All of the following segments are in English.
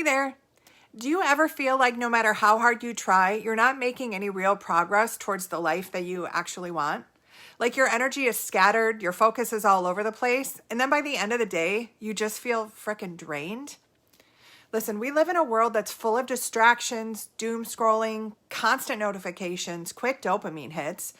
there. Do you ever feel like no matter how hard you try, you're not making any real progress towards the life that you actually want? Like your energy is scattered, your focus is all over the place, and then by the end of the day, you just feel frickin' drained? Listen, we live in a world that's full of distractions, doom scrolling, constant notifications, quick dopamine hits.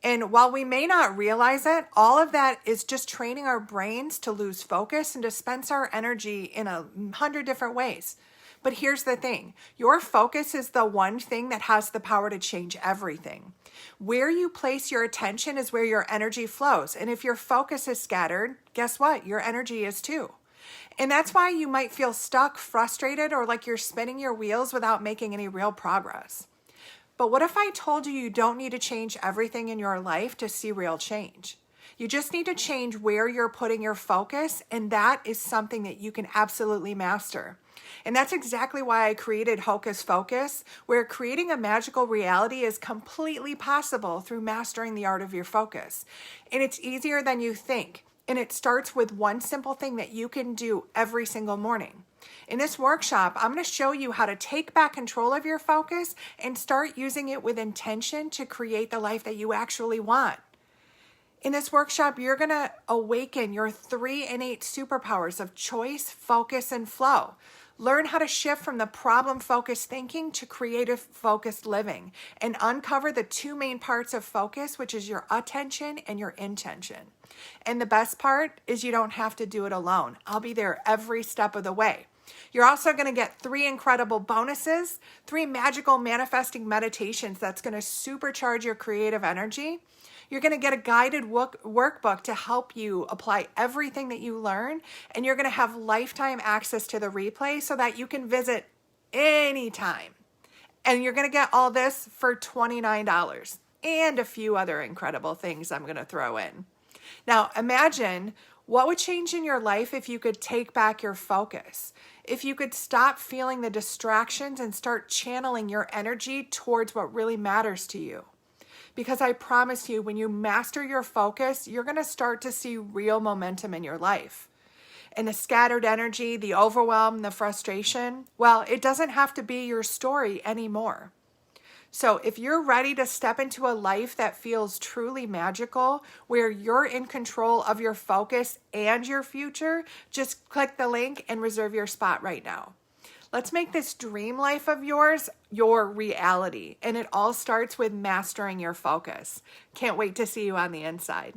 And while we may not realize it, all of that is just training our brains to lose focus and dispense our energy in 100 different ways. But here's the thing, your focus is the one thing that has the power to change everything. Where you place your attention is where your energy flows. And if your focus is scattered, guess what? Your energy is too. And that's why you might feel stuck, frustrated, or like you're spinning your wheels without making any real progress. But what if I told you you don't need to change everything in your life to see real change? You just need to change where you're putting your focus, and that is something that you can absolutely master. And that's exactly why I created Hocus Focus, where creating a magical reality is completely possible through mastering the art of your focus. And it's easier than you think. And it starts with one simple thing that you can do every single morning. In this workshop, I'm going to show you how to take back control of your focus and start using it with intention to create the life that you actually want. In this workshop, you're going to awaken your 3 innate superpowers of choice, focus, and flow. Learn how to shift from the problem-focused thinking to creative-focused living and uncover the 2 main parts of focus, which is your attention and your intention. And the best part is you don't have to do it alone. I'll be there every step of the way. You're also going to get 3 incredible bonuses, 3 magical manifesting meditations that's going to supercharge your creative energy. You're going to get a guided workbook to help you apply everything that you learn, and you're going to have lifetime access to the replay so that you can visit anytime. And you're going to get all this for $29 and a few other incredible things I'm going to throw in. Now, imagine what would change in your life if you could take back your focus, if you could stop feeling the distractions and start channeling your energy towards what really matters to you. Because I promise you, when you master your focus, you're going to start to see real momentum in your life. And the scattered energy, the overwhelm, the frustration, well, it doesn't have to be your story anymore. So if you're ready to step into a life that feels truly magical, where you're in control of your focus and your future, just click the link and reserve your spot right now. Let's make this dream life of yours your reality. And it all starts with mastering your focus. Can't wait to see you on the inside.